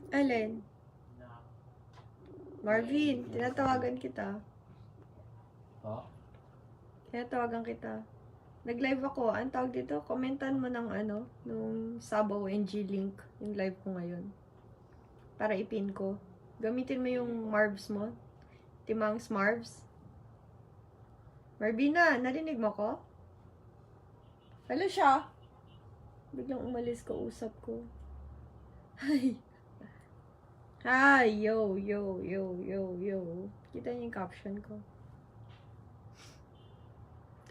Alin? Marvin, tinatawagan kita. Oh? Tinatawagan kita. Nag-live ako. Ang tawag dito, komentan mo ng ano, nung Sabo NG link, yung live ko ngayon. Para ipin ko. Gamitin mo yung Marvs mo. Timang Marvs. Marvina, narinig mo ko? Hello siya. Biglang umalis ko, usap ko. Hi. Hi, yo, yo, yo, yo, yo. Kita niyo yung caption ko.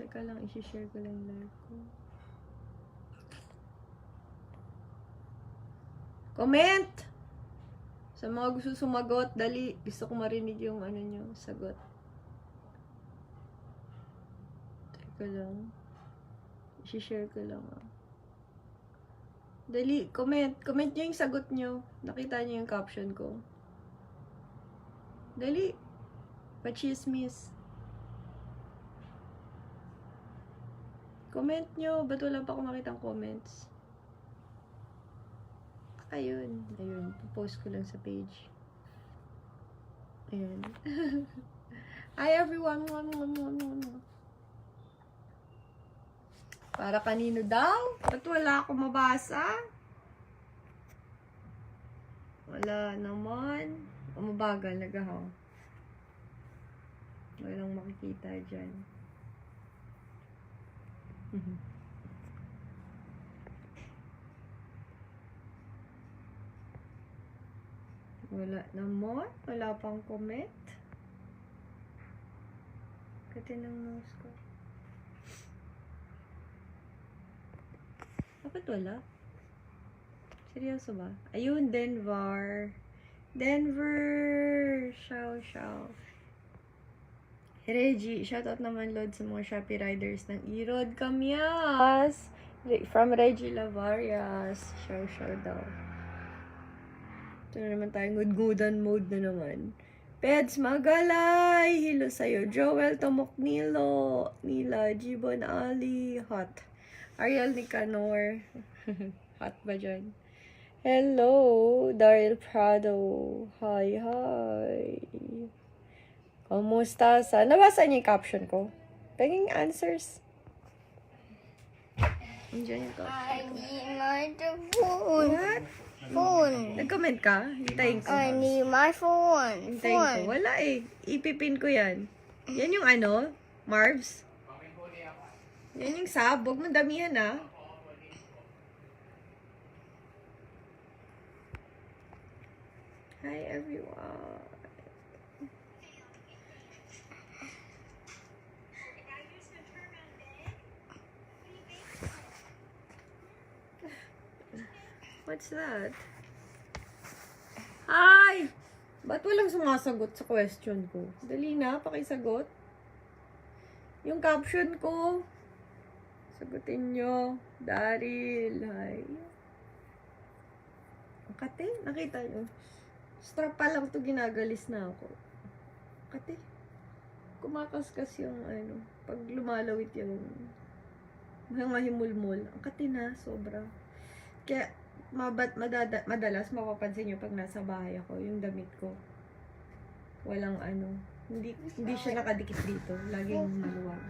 Teka lang, isi-share ko lang yung live ko. Comment! Sa mga gusto sumagot, dali. Gusto ko marinig yung ano nyo, sagot. Teka lang. Isi-share ko lang. Dali, comment. Comment nyo yung sagot nyo. Nakita nyo yung caption ko. Dali. Pa-chismis. Comment nyo. Ba't wala pa akong makitang comments? Ayun. Ayun. Post ko lang sa page. Ayun. Hi everyone. Para kanino daw? Ba't wala akong mabasa? Wala naman. Mabagal, nagahaw. Walang makikita dyan. Wala naman. Wala pang comment. Katin ng nose ko. Bakit wala? Seryoso ba? Ayun, Denver. Denver! Shout. Reggie, shoutout naman Lord sa mga Shopee riders ng Erod Camyas. From Reggie Lavarias. Shout daw. Ito na naman tayong ngudngudan mode na naman. Peds Magalay! Hello sa'yo. Joel Tomoknilo. Nila. Jibon Ali. Hot. Ariel Nicanor. Hot ba dyan? Hello, Daryl Prado. Hi. Kamusta sa... Nabasa niyo yung caption ko? Paging answers. Andiyan yung caption ko. I need my phone. What? Phone. Nag-comment ka? Hintayin ko. I need my phone. Hintayin ko. Wala eh. Ipipin ko yan. Yan yung ano? Marvs? Yan yung sab. Huwag mong damihan ah. Hi everyone. What's that? Hi! Ba't walang sumasagot sa question ko? Dali na, pakisagot. Yung caption ko. Sagutin nyo. Daryl. Hi. Ang kate, nakita nyo. Strap pa lang to ginagalis na ako. Kate. Kumakaskas yung ano. Pag lumalawit yung mga himulmul. Ang kate na, sobra. Kaya, madalas mapapansin nyo pag nasa bahay ako, yung damit ko. Walang ano. Hindi siya nakadikit dito. Laging maluwag.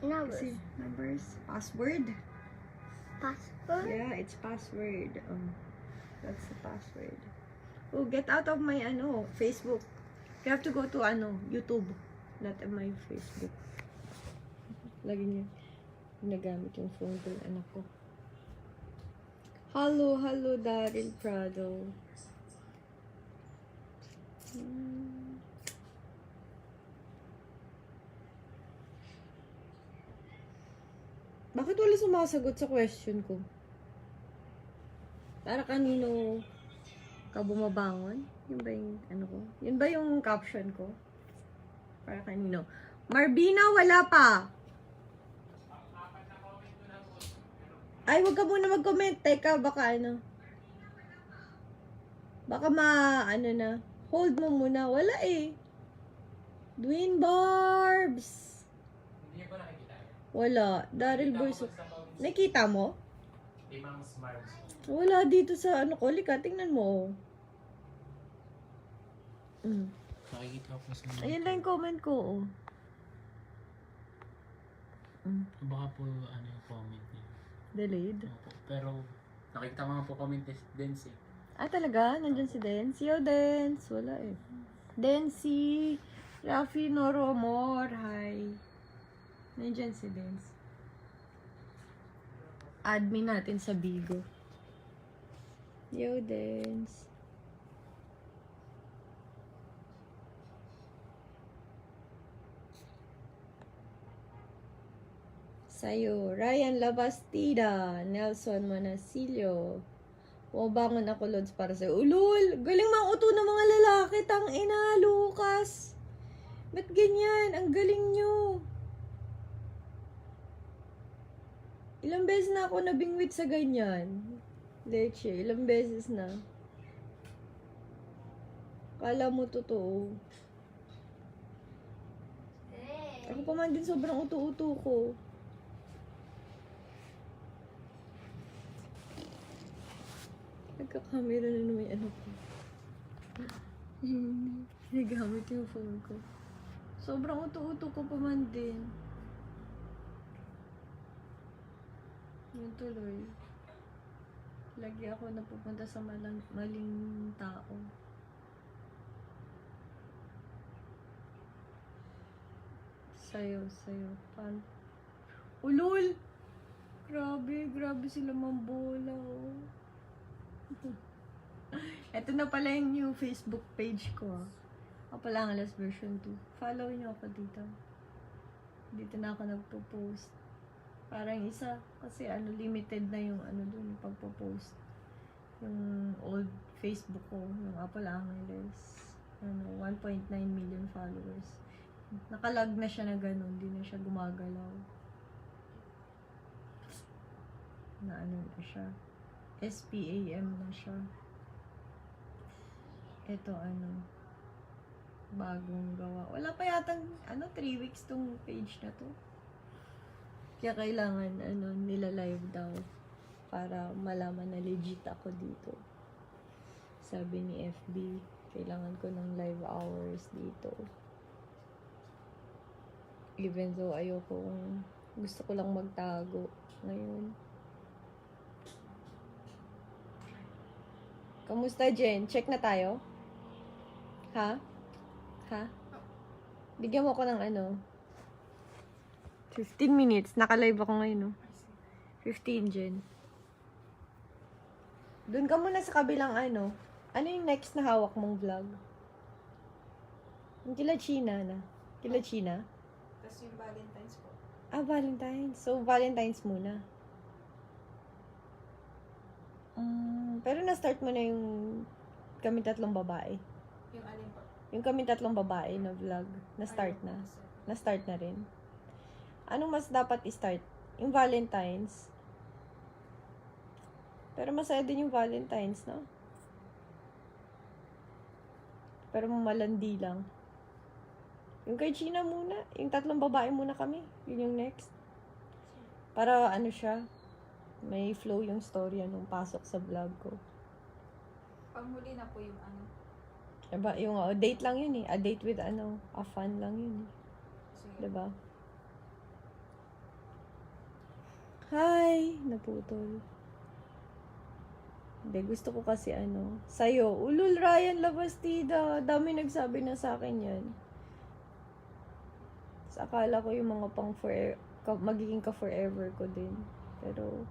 Kasi, numbers. Password. Passport? Yeah, it's password. That's the password. Oh, get out of my Facebook. You have to go to YouTube. Not my Facebook. Lagi niya ginagamit yung phone ko ng anak ko. Hello, Daryl Prado. Bakit wala sumasagot sa question ko? Para kanino ka bumabangon? Yun ba yung ano ko? Yun ba yung caption ko? Para kanino? Marbina, wala pa! Ay, wag ka muna mag-comment. Teka, baka ano. Baka na. Hold mo muna. Wala eh. Dwayne Barbs. Hindi ko nakikita. Wala. Daryl Boyso. Nakita mo? Timang Smarts. Wala dito sa ano ko. Lika, tingnan mo. Mm. Nakikita ko sa mga... Ayun lang yung comment ko, oh. Mm. Baka po ano yung comment niya. Delayed. Opo. Pero nakikita ko nga po comment din si. Ah, talaga? Nandyan si Dance? Yo, Dance. Wala eh. Densi, Rafi Noromor, hi. Nandyan si Dance. Admin natin sa Bigo. Yo, Dance. Sa'yo, Ryan Labastida, Nelson Manasilio. Bumabangon ako, Lods, para sa'yo. Ulul! Galing mga uto ng mga lalaki. Tang ina, Lucas. Ba't ganyan? Ang galing nyo. Ilang beses na ako nabingwit sa ganyan. Leche, ilang beses na. Kala mo totoo. Ako pa man din sobrang uto-uto ko. Nagkakamera na naman yung ano ko. Nagamit yung phone ko. Sobrang uto-uto ko pa man din. Yun tuloy. Lagi ako napupunta sa maling tao. Sayo. Ulul! Grabe sila mambola, oh. Ito na pala yung new Facebook page ko, ah. Ako pala ang last version 2. Follow nyo ako dito. Dito na ako nagpo-post. Parang isa, kasi limited na yung dun, yung pagpo-post. Yung old Facebook ko, yung Apple Angeles. 1.9 million followers. Nakalag na siya na ganun, hindi na siya gumagalaw. Na na siya. SPAM na siya. Ito bagong gawa. Wala pa yatang 3 weeks tong page na to. Kaya kailangan nila live daw para malaman na legit ako dito. Sabi ni FB, kailangan ko ng live hours dito. Even though gusto ko lang magtago ngayon. Kamusta, Jen? Check na tayo? Ha? Bigyan mo ko ng 15 minutes. Naka-live ako ngayon, no? 15, Jen. Doon ka muna sa kabilang Ano yung next na hawak mong vlog? Yung kila China na. Kila China? Tapos yung Valentine's po. Ah, Valentine's. So, Valentine's muna. Pero na-start mo na yung kami tatlong babae. Yung alin po? Yung kami tatlong babae na vlog. Na-start na. Na-start na rin. Anong mas dapat i-start? Yung Valentine's. Pero masaya din yung Valentine's, no? Pero malandi lang. Yung kay Gina muna. Yung tatlong babae muna kami. Yun yung next. Para siya. May flow yung story nung pasok sa vlog ko. Panghuli na po yung Diba? Yung date lang yun eh. A date with a fun lang yun eh. Sige. Diba? Hi! Naputol. Hindi, gusto ko kasi sa'yo. Ulul, Ryan Labastida. Dami nagsabi na sa akin yan. Sa akala ko yung mga magiging ka-forever ko din. Pero,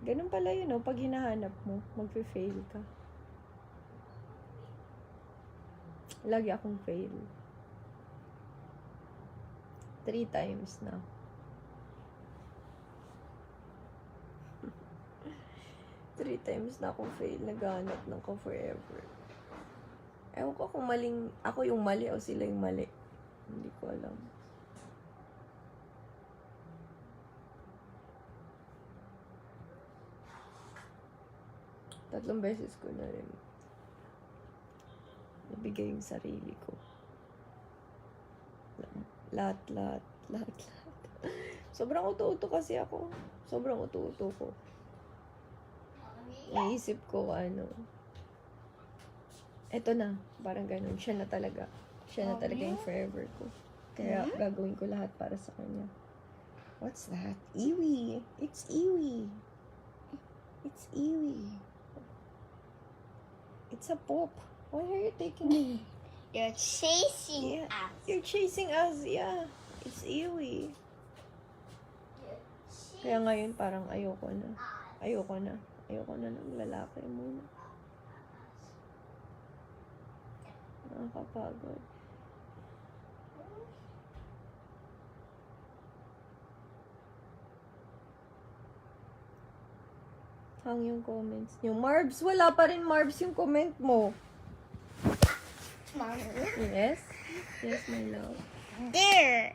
ganun pala yun, pag hinahanap mo, magfe-fail ka. Lagi akong fail. 3 times na. 3 times na akong fail. Naghahanap ng ka-forever. Ewan ko kung ako yung mali o sila yung mali. Hindi ko alam. Tatlong beses ko na rin nabigay yung sarili ko. Lahat. Sobrang uto-uto kasi ako. Sobrang uto-uto ko. Naisip ko Eto na, parang ganun. Siya na talaga. Siya na talaga yung forever ko. Kaya gagawin ko lahat para sa kanya. What's that? Iwi. It's Iwi. It's Iwi. It's a poop. Why are you taking me? You're chasing Yeah. us. You're chasing us. Yeah. It's Iwi. Kaya ngayon parang ayoko na. Ayoko na. Ayoko na ng lalaki muna. Nakakapagod. Hang yung comments niyo. Marbs, wala pa rin Marbs yung comment mo. Mommy. Yes? Yes, my love. There.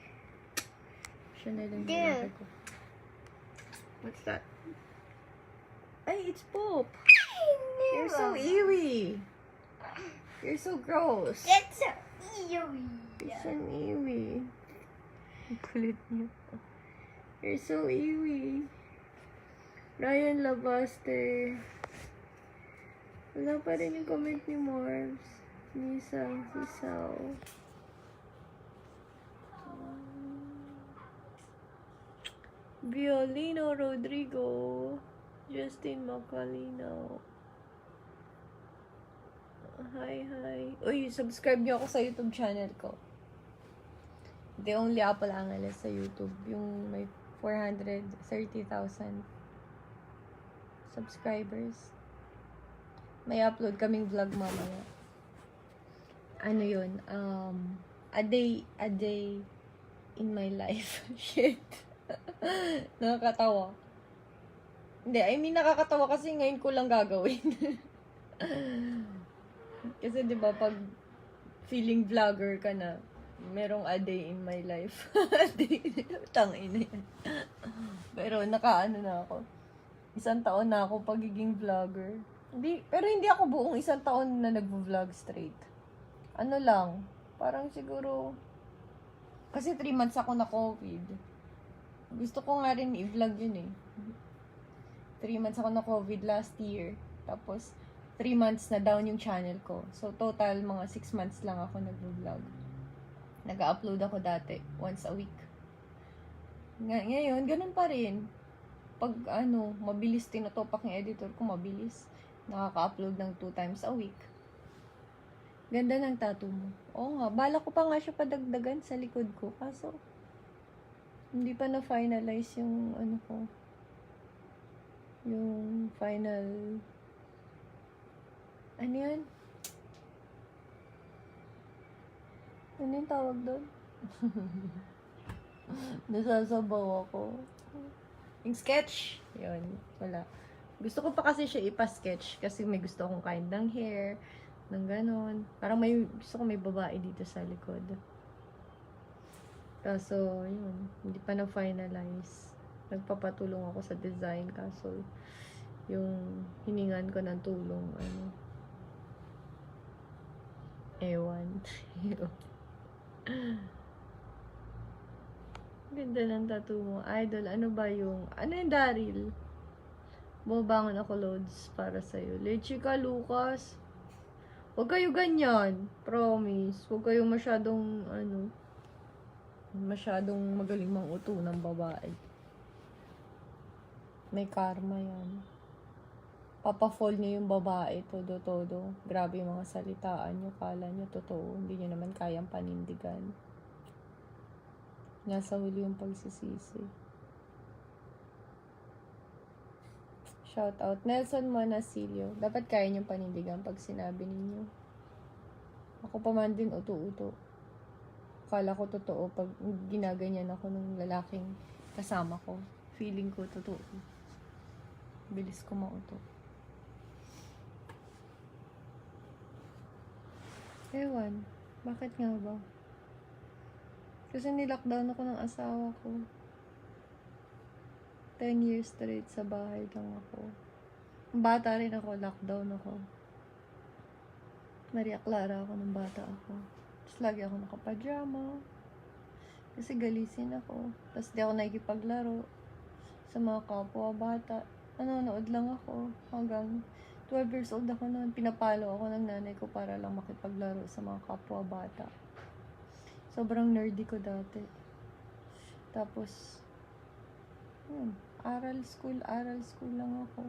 Siya na lang There. lalaki ko. What's that? Ay, it's Poop. You're so eerie. You're so gross. That's so eerie. You're so eerie. Ang kulit niyo. You're so eerie. Ryan Labaste. Wala pa rin yung comment ni Marbs. Nisa, Hisaw. Violino Rodrigo. Justin Macalino. Hi, hi. Uy, subscribe niyo ako sa YouTube channel ko. The only Apple Angeles sa YouTube. Yung may 430,000 subscribers. May upload kaming vlog mamaya. Ano yun? A day in my life. Shit. Nakakatawa. Hindi, I mean nakakatawa kasi ngayon ko lang gagawin. Kasi 'di ba pag feeling vlogger ka na, merong a day in my life. Tangina yan. Pero nakaano na ako. 1 taon na ako pagiging vlogger. Pero hindi ako buong 1 taon na nagvo-vlog straight. Ano lang, parang siguro, kasi 3 months ako na COVID. Gusto ko nga rin i-vlog yun eh. 3 months ako na COVID last year. Tapos, 3 months na down yung channel ko. So, total, mga 6 months lang ako nag-vlog. Nag-upload ako dati, once a week. Ngayon, ganun pa rin. Pag, mabilis tinutopak yung editor ko, mabilis. Nakaka-upload ng 2 times a week. Ganda ng tattoo mo. Oo nga, bala ko pa nga siya padagdagan sa likod ko. Kaso, hindi pa na-finalize yung, ko. Yung final, ano yan? Ano yung tawag doon? Nasasabaw ako. Yung sketch. Yun, wala. Gusto ko pa kasi siya ipa-sketch kasi may gusto akong kind ng hair, ng ganon. Parang gusto ko may babae dito sa likod. Kaso, yun, hindi pa na-finalize. Nagpapatulong ako sa design kaso yung hiningan ko ng tulong, ewan. Ganda ng tattoo mo. Idol, ano yung Daryl? Bumabangon ako loads para sa'yo. Leche ka, Lucas. Huwag kayo ganyan. Promise. Huwag kayo masyadong, masyadong magaling manguto ng babae. May karma yan. Papa-fall niyo yung babae, todo-todo. Grabe yung mga salitaan niyo. Kala niyo totoo. Hindi niyo naman kayang panindigan. Nasa huli yung pagsisisi. Shout out. Nelson Monasilio. Dapat kaya niyong panindigan pag sinabi ninyo. Ako pa man din uto-uto. Akala ko totoo pag ginaganyan ako ng lalaking kasama ko. Feeling ko totoo. Bilis ko mauto. Ewan. Bakit nga ba? Kasi nilockdown ako ng asawa ko. 10 years straight sa bahay lang ako. Bata rin ako, lockdown ako. Maria Clara ako ng bata ako. Tapos lagi ako nakapajama. Kasi galisin ako. Tapos di ako nakikipaglaro sa mga kapwa bata. Nanonood lang ako hanggang 12 years old ako noon. Pinapalo ako ng nanay ko para lang makipaglaro sa mga kapwa bata. Sobrang nerdy ko dati. Tapos, aral school lang ako.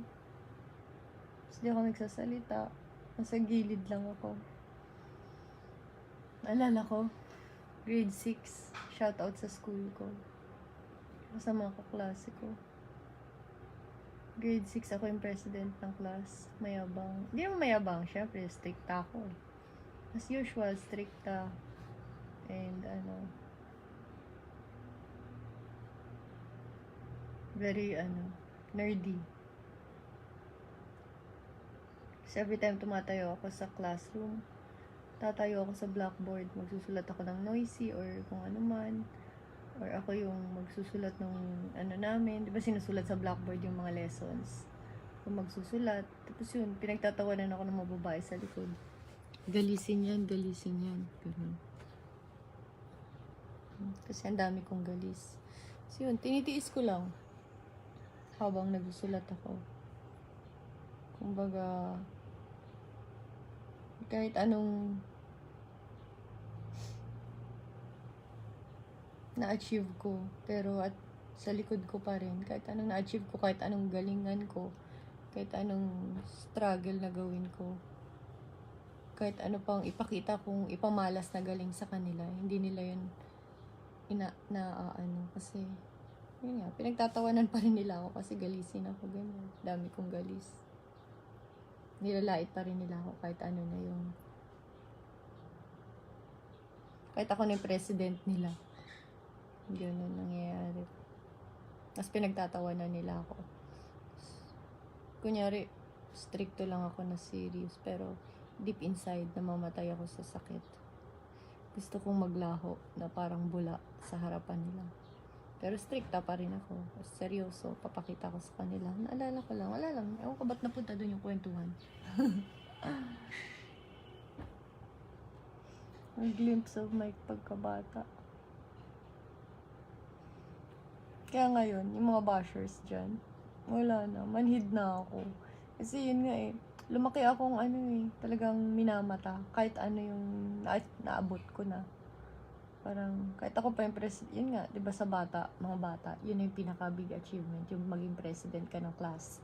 Tapos di ako nagsasalita. Nasa gilid lang ako. Naalala ko, grade 6, shoutout sa school ko. Sa mga kaklase ko. Grade 6 ako yung president ng class. Mayabang. Hindi naman mayabang. Syempre, stricta ako. As usual, stricta. And very, nerdy. Kasi every time tumatayo ako sa classroom, tatayo ako sa blackboard, magsusulat ako ng noisy or kung ano man. Or ako yung magsusulat ng namin. Di ba sinusulat sa blackboard yung mga lessons? Kung magsusulat. Tapos yun, pinagtatawanan ako ng mga babae sa likod. Galisin yan. Ganun. Kasi ang dami kong galis. So yun, tinitiis ko lang. Habang nagsusulat ako. Kumbaga, kahit anong na-achieve ko, pero at sa likod ko pa rin, kahit anong na-achieve ko, kahit anong galingan ko, kahit anong struggle na gawin ko, kahit ano pang ipakita kong ipamalas na galing sa kanila, hindi nila yun kasi yun nga, pinagtatawanan pa rin nila ako kasi galisin ako, ganyan, dami kong galis, nilalait pa rin nila ako kahit ano na yung kahit ako na yung president nila. Ganun nangyayari. Tapos pinagtatawanan nila ako. Kunyari, stricto lang ako na serious. Pero deep inside, namamatay ako sa sakit. Gusto kong maglaho na parang bula sa harapan nila. Pero stricta pa rin ako. Seryoso, papakita ko sa kanila. Naalala ko lang, wala lang. Ewan ko ba't napunta dun yung kwentuhan. A glimpse of my pagkabata. Kaya ngayon, yung mga bashers dyan, wala na, manhid na ako. Kasi yun nga lumaki akong talagang minamata. Kahit ano yung naabot ko na. Parang, kahit ako pa yung president, yun nga, di ba sa mga bata, yun yung pinaka-big achievement, yung maging president ka ng class.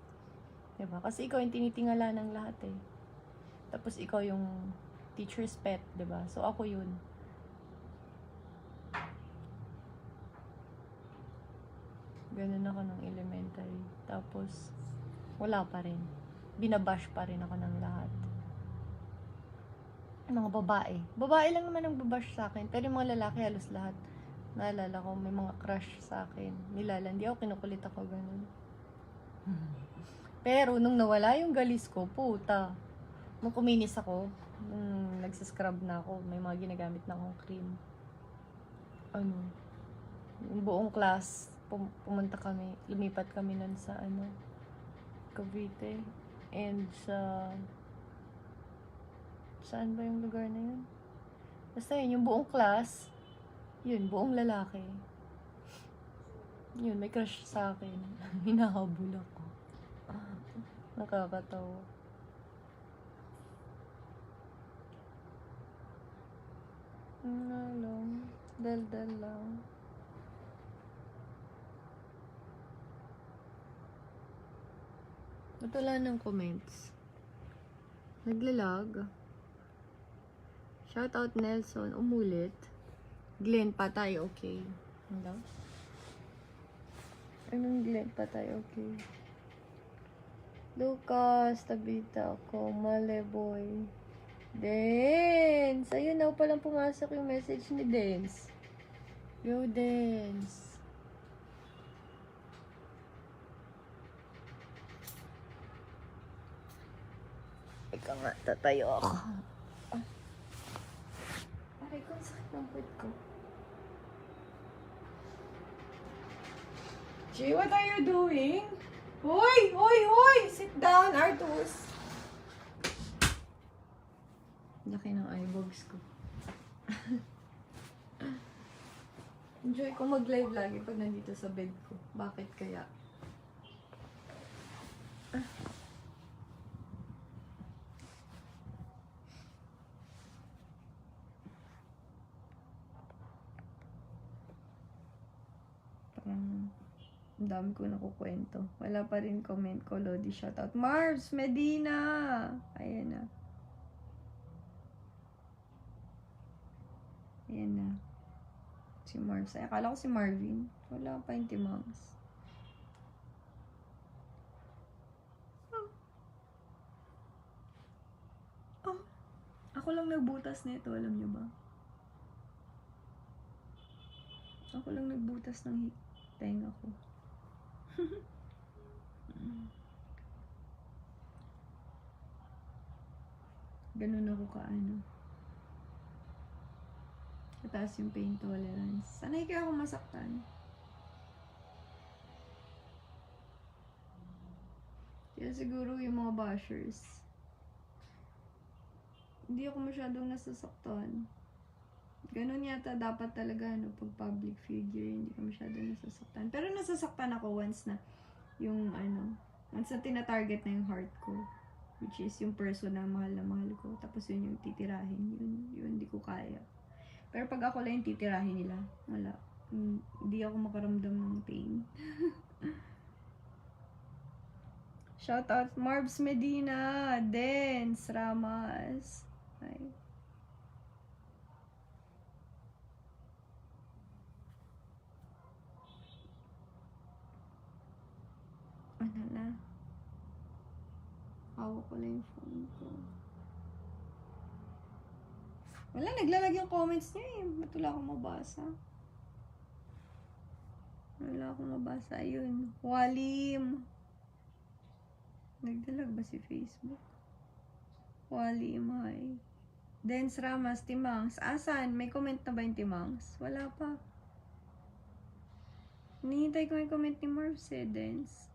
Di ba? Kasi ikaw yung tinitingala ng lahat Tapos ikaw yung teacher's pet, di ba? So ako yun. Ganun ako ng elementary. Tapos, wala pa rin. Binabash pa rin ako ng lahat. Mga babae. Babae lang naman ang babash sa akin. Pero yung mga lalaki, halos lahat. Naalala ko, may mga crush sa akin. Nilalandi ako, kinukulit ako, ganun. Pero, nung nawala yung galis ko, puta. Nung kuminis ako, nung nagsascrub na ako, may mga ginagamit na akong cream. Yung buong class, pumunta kami, lumipat kami nun sa Cavite, and saan ba yung lugar na yun? Basta yun, yung buong class, yun, buong lalaki. Yun, may crush sa akin. Hinahabol ako. Nakakatawa. Lang, dal lang. At wala ng comments. Naglalag. Shoutout Nelson. Umulit. Glenn, patay. Okay. Hello? Anong Glenn, patay? Okay. Lucas, tabita ako. Maleboy. Dance! Ayun na palang pumasok yung message ni Dance. Yo, Dance. Ika nga, tatayo ako. Aray ko, sakit ng puwet ko. Jay, what are you doing? Hoy! Hoy! Hoy! Sit down, Artus! Laki ng eyebags ko. Enjoy ko mag-live lagi pag nandito sa bed ko. Bakit kaya? Ang dami ko nakukwento. Wala pa rin comment ko. Lodi, shoutout. Marbs Medina! Ayan na. Ayan na. Si Marbs. Ay, akala ko si Marvin. Wala pa yung timangs. Oh. Ako lang nagbutas nito. Alam nyo ba? Ako lang nagbutas ng tenga ko. Ganun ako kaano. Kataas yung pain tolerance. Sanay kaya ako masaktan. Kaya siguro yung mga bashers. Hindi ako masyadong nasasaktan. Ganun yata dapat talaga, no, pag public figure, hindi ka masyadong nasasaktan. Pero nasasaktan ako once na yung, once na tinatarget na yung heart ko. Which is yung person na mahal ko. Tapos yun yung titirahin. Yun hindi ko kaya. Pero pag ako lang yung titirahin nila, wala. Hindi ako makaramdam ng pain. Shoutout Marbs Medina, Dens, Ramas. Hi. Ano na? Hawak ko lang yung phone ko. Wala, naglalag yung comments niya eh. Ba't wala akong mabasa? Wala akong mabasa. Ayun. Walim. Nagdalag ba si Facebook? Walim, hi. Dens Ramas, Timangs. Asan? May comment na ba yung Timangs? Wala pa. Hinihintay ko yung comment ni Marvs eh, Dens.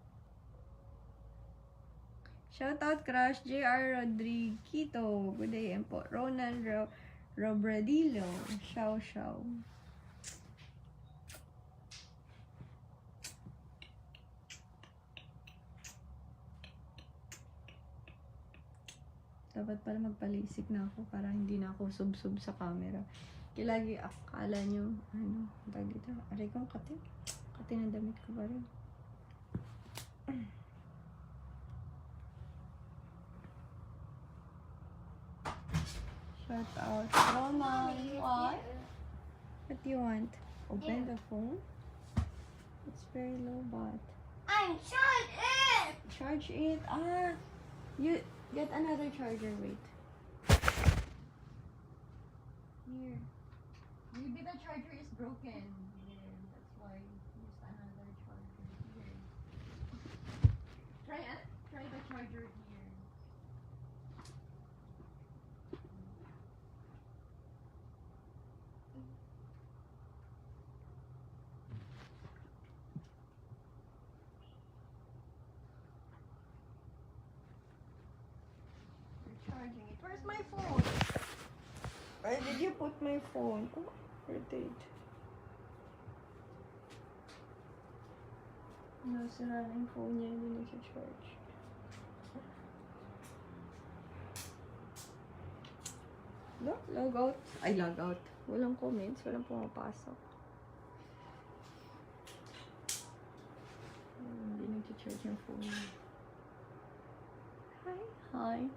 Shoutout Crush, JR Rodriguito. Good day, po. Ronald Robredillo. Xiao. Dapat pala magpalisik na ako para hindi na ako sub-sub sa camera. Kaya lagi akala nyo, tag dito. Aray kong kati. Kati ng damit ko pa rin. Shout out. Roma, what? What do you want? Open the phone? It's very low, but... I'm charged it! Charge it. You get another charger. Wait. Here. Maybe the charger is broken. Yeah, that's why use another charger here. Try the charger here. Charging it. Where's my phone? Where did you put my phone? Oh, rotate. No, sira na yung phone niya. Hindi nag-charge. Log out. Ay, log out. Walang comments. Walang pumapasok. Hindi nag-charge yung phone niya. Hi.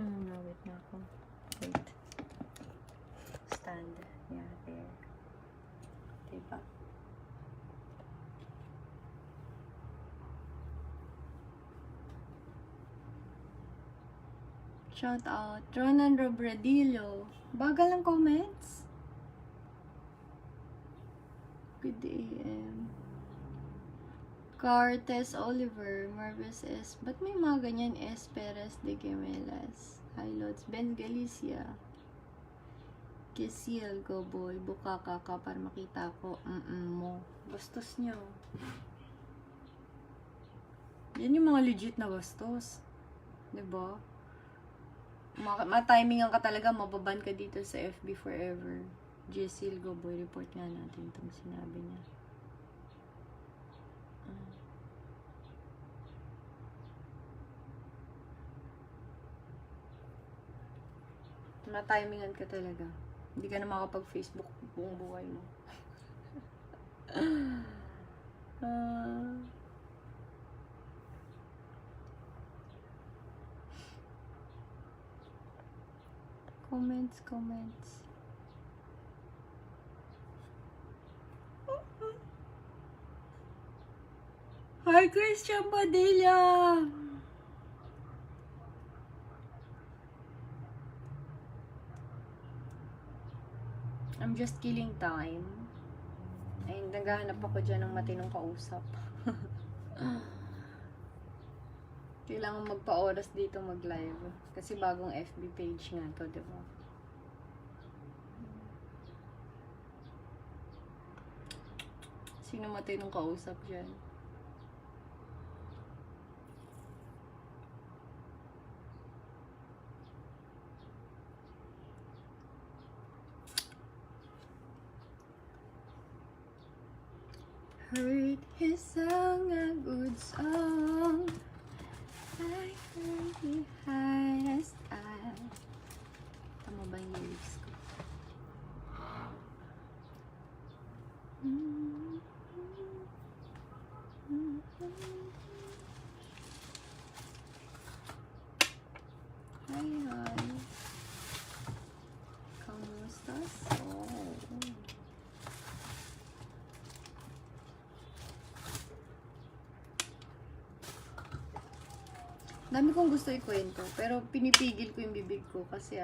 No, wait na ako. Wait. Stand. Yeah, there. Diba? Shout out. Ronan Robredillo. Bagal ng comments. Good AM. Cartes Oliver. Marves S. Ba't may mga ganyan? S. Perez de Gemelas. Hi, Lods. Ben Galicia. Kesil, go boy. Buka ka para makita ko. Mo. Bastos nyo. Yan yung mga legit na bastos. Diba? Ma-timingan ka talaga, mababan ka dito sa FB forever. Jessil Goboy, report nga natin itong sinabi niya. Ma-timingan ka talaga. Hindi ka na makapag-Facebook buong buhay mo. Comments. Hi, Christian Padilla! I'm just killing time. Ay, naghahanap ako dyan ng matinong kausap. Kailangan magpa-oras dito mag-live. Kasi bagong FB page nga to, diba? Sino matinong kausap dyan? Heard his song, a good song. I heard he had a style. Tama ba yung lyrics ko? Hi. Kamusta? Dami kong gusto ikwento, pero pinipigil ko yung bibig ko kasi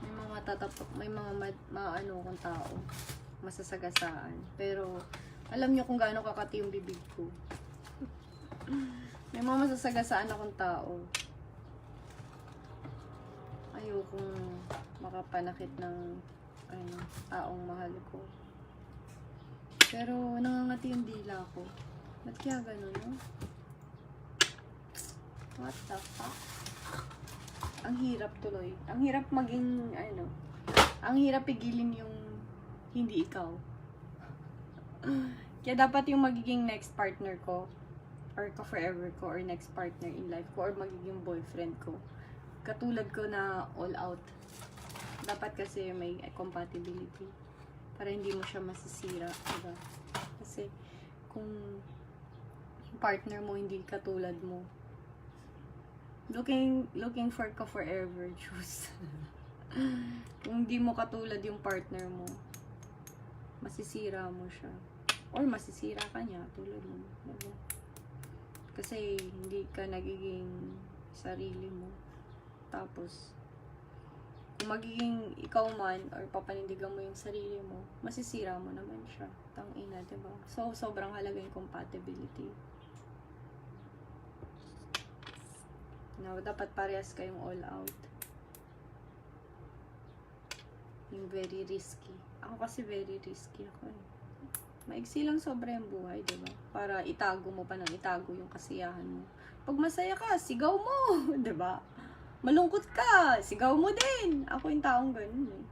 may mga may mga maano kong tao, masasagasaan. Pero alam niyo kung gaano kakati yung bibig ko. May mga masasagasaan akong tao. Ayokong makapanakit ng taong mahal ko. Pero nangangati yung dila ko. Ba't kaya ganun, no? What the fuck? Ang hirap tuloy. Ang hirap maging, ang hirap pigilin yung hindi ikaw. Kaya dapat yung magiging next partner ko, or ka-forever ko, or next partner in life ko, or magiging boyfriend ko. Katulad ko na all out. Dapat kasi may compatibility. Para hindi mo siya masisira. Diba? Kasi, kung yung partner mo hindi katulad mo, looking for ka forever, choose. Kung hindi mo katulad yung partner mo, masisira mo siya. Or masisira ka niya, tulad mo. Diba? Kasi hindi ka nagiging sarili mo. Tapos, kung magiging ikaw man, or papanindigan mo yung sarili mo, masisira mo naman siya. Tangina, diba? So, sobrang halaga yung compatibility. No, dapat parehas kayong all out. Yung very risky. Ako kasi very risky ako eh. Maigsi lang sobra yung buhay, diba? Para itago mo pa ng itago yung kasiyahan mo. Pag masaya ka, sigaw mo, diba? Malungkot ka, sigaw mo din. Ako yung taong ganun eh.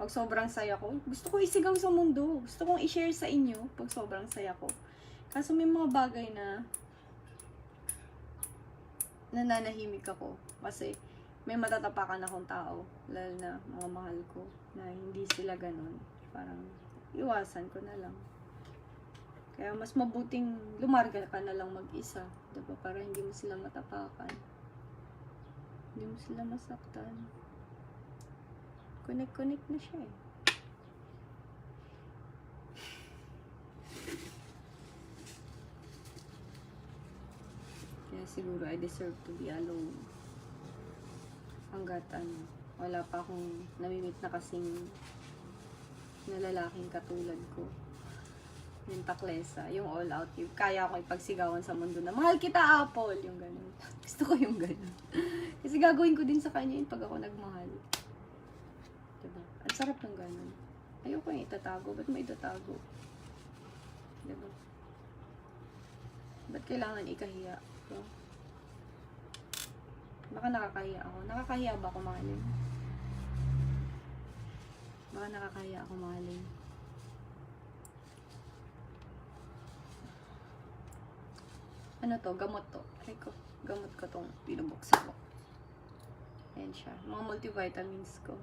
Pag sobrang saya ko, gusto ko isigaw sa mundo. Gusto kong i-share sa inyo pag sobrang saya ko. Kaso may mga bagay na nananahimik ako. Kasi may matatapakan akong tao, lalo na mga mahal ko, na hindi sila ganun. Parang iwasan ko na lang. Kaya mas mabuting lumarga ka na lang mag-isa, diba? Para hindi mo sila matapakan. Hindi mo sila masaktan. Connect na siya eh. Kaya siguro I deserve to be alone. Hanggat wala pa akong namimit na kasing na lalaking katulad ko. Yung taklesa, yung all out, yung kaya ko ipagsigawan sa mundo na mahal kita, Apple, yung ganun. Gusto ko yung ganun. Kasi gagawin ko din sa kanya yun pag ako nagmahal. Diba? Ang sarap ng ganun. Ayoko yung itatago. Ba't mo itatago? Diba? Ba't kailangan ikahiya? So, Baka nakakahiya ako. Nakakahiya ba ako, mahalin? Baka nakakahiya ako, mahalin. Ano to? Gamot to. Ay ko. Gamot ko tong binubuksan ko. Ayan siya. Mga multivitamins ko.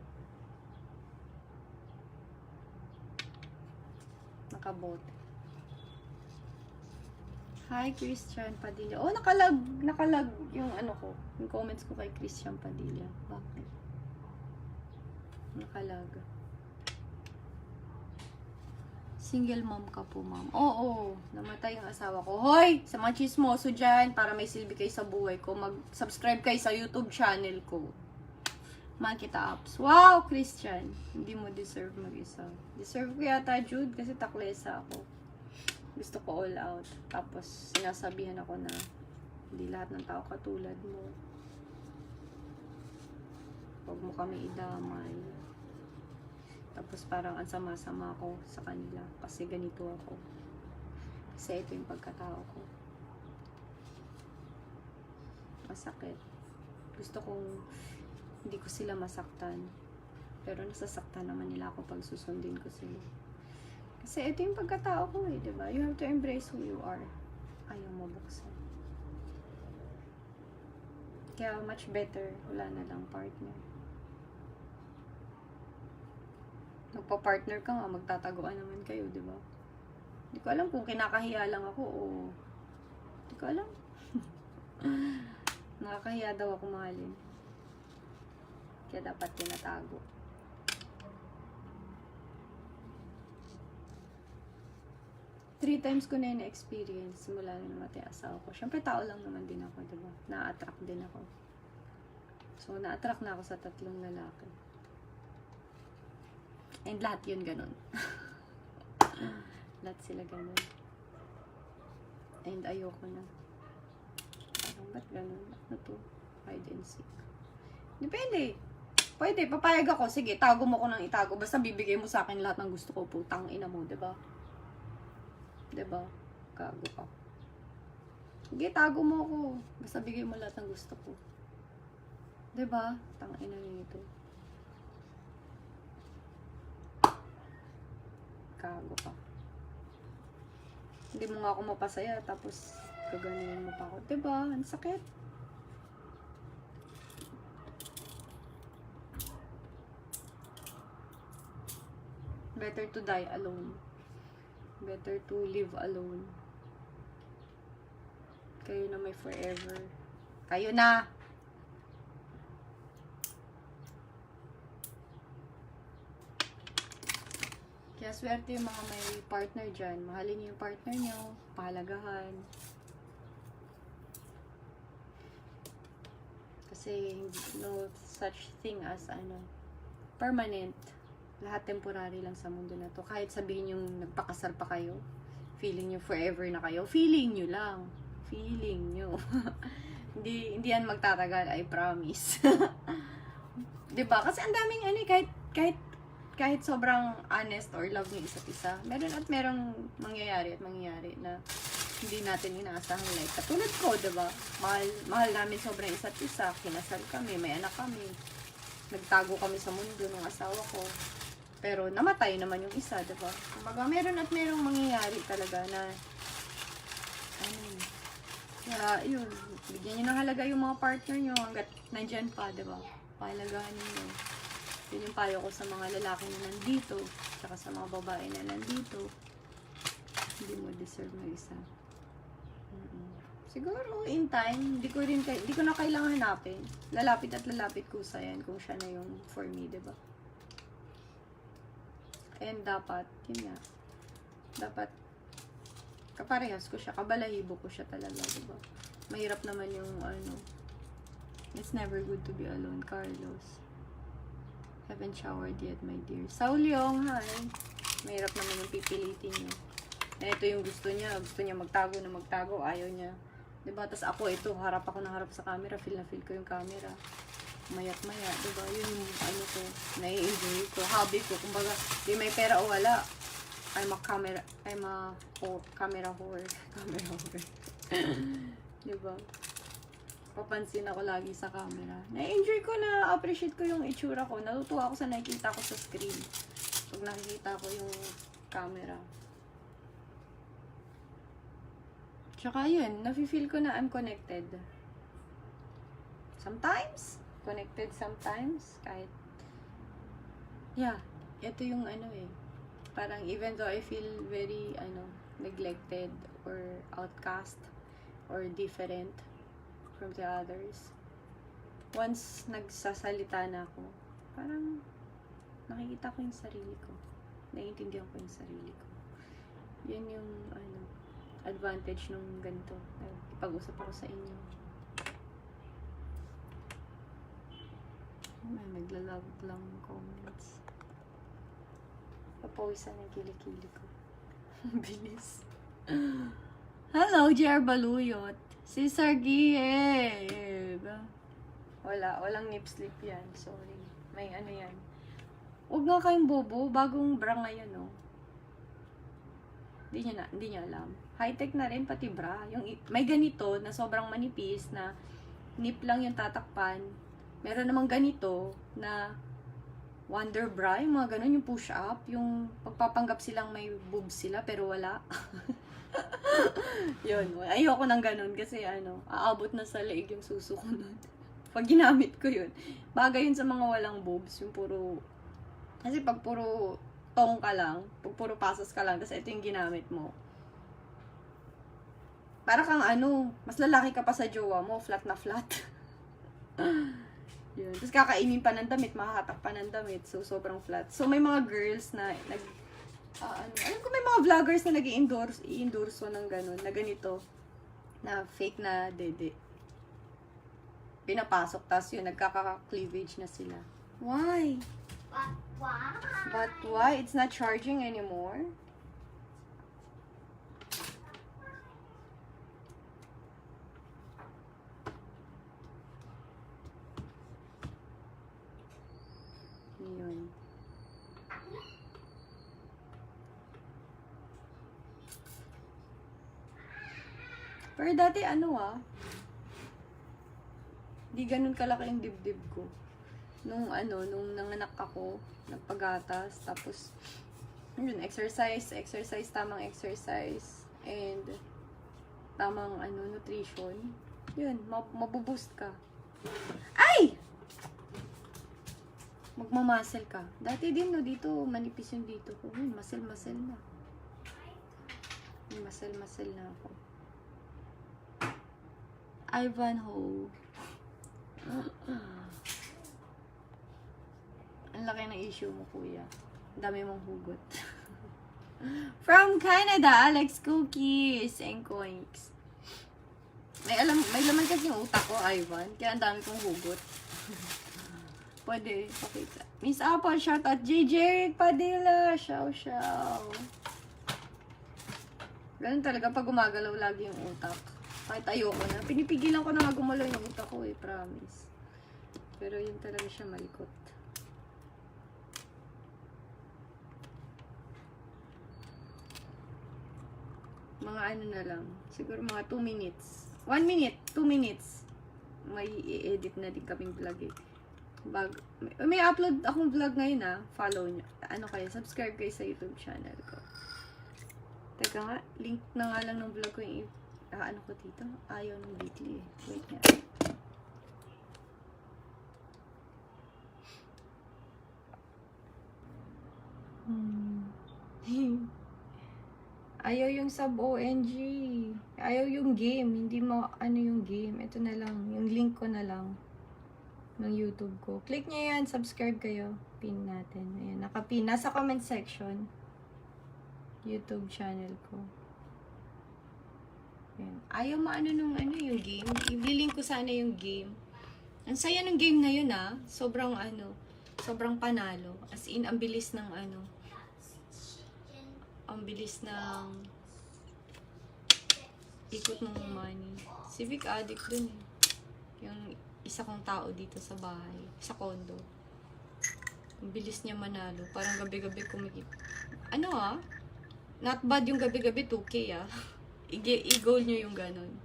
Nakabote. Hi, Christian Padilla. Oh, nakalag yung ano ko. Yung comments ko kay Christian Padilla. Bakit? Nakalag. Single mom ka po, ma'am. Oo, namatay ang asawa ko. Hoy, sa mga chismoso dyan, para may silbi kayo sa buhay ko, mag-subscribe kayo sa YouTube channel ko. Mahal kita, apps. Wow, Christian. Hindi mo deserve mag-isa. Deserve ko yata, Jude, kasi taklesa ako. Gusto ko all out. Tapos, sinasabihan ako na hindi lahat ng tao katulad mo. Huwag mo kami idamay. Tapos parang ang sama-sama ako sa kanila kasi ganito ako. Kasi ito yung pagkatao ko. Masakit. Gusto kong hindi ko sila masaktan. Pero nasasaktan naman nila ako pag susundin ko sila. Kasi ito yung pagkatao ko eh, diba? You have to embrace who you are. Ayaw mo buksan. Kaya much better, wala na lang partner. Magpa-partner ka nga, magtataguan naman kayo, di ba? Hindi ko alam kung kinakahiya lang ako o... Hindi ko alam. Nakakahiya daw ako mahalin. Kaya dapat tinatago. Three times ko na yung experience simula na namatay asawa ko. Siyempre, tao lang naman din ako, di ba? Na-attract din ako. So, na-attract na ako sa 3 lalaki. And lahat yun ganun. Lahat sila ganun. And ayoko na. Parang ba't ganun? Ano to? Hide and seek. Depende. Pwede, papayag ako. Sige, tago mo ko ng itago. Basta bibigay mo sa akin lahat ng gusto ko. Putang ina mo, diba? Diba? Gago ka. Sige, tago mo ako. Basta bigay mo lahat ng gusto ko. Diba? Tang ina nito. Gago ka. Hindi mo nga ako mapasaya, tapos gaganunin mo pa ako. Diba? Ang sakit. Better to die alone. Better to live alone. Kayo na may forever. Kayo na! Kaya swerte yung mga may partner dyan. Mahalin niyo yung partner niyo. Pahalagahan. Kasi no such thing as permanent. Lahat temporary lang sa mundo na to. Kahit sabihin yung nagpakasal pa kayo, feeling nyo forever na kayo, feeling nyo lang. Feeling nyo. hindi yan magtatagal, I promise. Diba? Kasi ang daming kahit sobrang honest or love nyo isa't isa, meron at merong mangyayari na hindi natin inaasahan. Like, katulad ko, diba? Mahal namin sobrang isa't isa. Kinasal kami, may anak kami. Nagtago kami sa mundo ng asawa ko. Pero namatay naman yung isa, diba? Kumbaga, meron at merong mangyayari talaga na kaya, yun. Bigyan nyo ng halaga yung mga partner nyo hanggat nandyan pa, diba? Pahalagahan nyo. Yun yung payo ko sa mga lalaki na nandito, tsaka sa mga babae na nandito. Hindi mo deserve na isa. Siguro, in time, hindi ko na kailangan hanapin. Lalapit at lalapit ko sa yan kung siya na yung for me, diba? And dapat, yun nga, dapat kaparehas ko siya, kabalahibo ko siya talaga, diba? Mahirap naman yung, it's never good to be alone, Carlos. Haven't showered yet, my dear. Saulyong, hi. Mahirap naman yung pipilitin niyo. Na ito yung gusto niya magtago na magtago, ayaw niya. Diba? Tapos ako, ito, harap ako ng harap sa camera, feel na feel ko yung camera. Mayat maya, diba? Yun yung ko, nai-enjoy ko, hobby ko. Kumbaga, di may pera o wala. I'm a camera whore. Camera whore. Diba? papansin ako lagi sa camera. Na-enjoy ko, na appreciate ko yung itsura ko. Natutuwa ako sa nakikita ko sa screen. Pag nakikita ko yung camera. Tsaka yun, nafe-feel ko na I'm connected. Sometimes, connected sometimes, kahit, yeah, ito yung ano eh, parang even though I feel very, neglected or outcast or different from the others, once nagsasalita na ako, parang nakikita ko yung sarili ko. Naiintindihan ko yung sarili ko. Yun yung, advantage nung ganito. Ipag-usap ako sa inyo. May nagla-love lang comments. Papawisan ang kilikili ko. Bilis. Hello, JR Baluyot. Si Sargiev. Walang nip slip yan. Sorry. May ano yan. Huwag nga kayong bobo. Bagong bra ngayon, no? Hindi niya alam. High-tech na rin, pati bra. May ganito na sobrang manipis na nip lang yung tatakpan. Meron namang ganito na wonder bra, yung mga ganun, yung push-up, yung pagpapanggap silang may boobs sila pero wala. Yun, ayoko ng ganun kasi aabot na sa leeg yung suso ko nun. Pag ginamit ko yun, bagay yun sa mga walang boobs, yung puro, kasi pag puro tong ka lang, pag puro pasas ka lang, tapos ito yung ginamit mo. Para kang mas lalaki ka pa sa jowa mo, flat na flat. Yun. Tapos kakainin pa ng damit, makakatak pa ng damit. So, sobrang flat. So, may mga girls na alam ko may mga vloggers na i-endorse ng ganun, na ganito, na fake na dede. Pinapasok, tapos yun, nagkaka-cleavage na sila. Why? But why? But why? It's not charging anymore? Yun. Pero dati di ganun kalaki yung dibdib ko. Nung nanganak ako, nagpagatas, tapos, yun, tamang exercise, and tamang, nutrition. Yun, mabuboost ka. Ay! Magmamuscle ka. Dati din, dito, manipis yung dito ko. Muscle na. Muscle na ako. Ivanhoe. Ang laki ng issue mo, kuya. Ang dami mong hugot. From Canada, Alex Cookies and Coinks. May laman kasi yung utak ko, Ivan. Kaya ang dami kong hugot. Pwede, pakita. Miss Apple, shout out. JJ Padilla, shout. Ganun talaga pag gumagalaw lagi yung utak. Kahit ayoko na. Pinipigilan ko na nga gumalaw yung utak ko promise. Pero yun talaga siya malikot. Mga na lang. Siguro mga 2 minutes. 1 minute, 2 minutes. May i-edit na din kaming vlog eh. May upload akong vlog ngayon follow nyo. Subscribe kayo sa YouTube channel ko. Teka nga, link na nga lang ng vlog ko yung ko dito. Ayaw ng weekly eh. Wait nga. Ayaw yung sub ONG. Ayaw yung game. Hindi mo yung game. Ito na lang. Yung link ko na lang. Ng YouTube ko. Click nyo yan. Subscribe kayo. Pin natin. Ayan. Nakapin. Nasa comment section. YouTube channel ko. Ayan. Ayaw nung yung game. I-link ko sana yung game. Ang saya ng game na yun Sobrang sobrang panalo. As in, ang bilis ng ang bilis ng ikot ng money. Civic addict dun eh. Yung isa kong tao dito sa bahay, sa condo. Ang bilis niya manalo. Parang gabi-gabi kumikip. Not bad yung gabi-gabi 2K I-goal nyo yung ganon.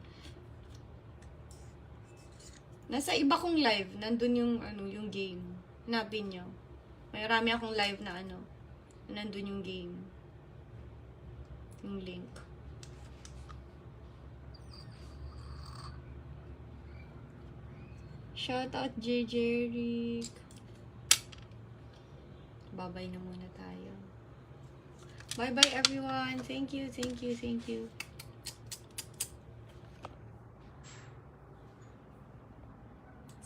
Nasa iba kong live, nandun yung, yung game. Hanapin nyo. Marami akong live na nandun yung game. Yung link. Shoutout JJ Rick. Bye-bye na muna tayo. Bye-bye everyone. Thank you, thank you, thank you.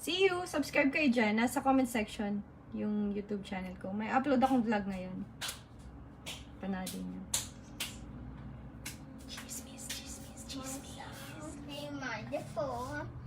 See you! Subscribe kayo dyan. Nasa comment section yung YouTube channel ko. May upload akong vlog ngayon. Panadin nyo. Be my default.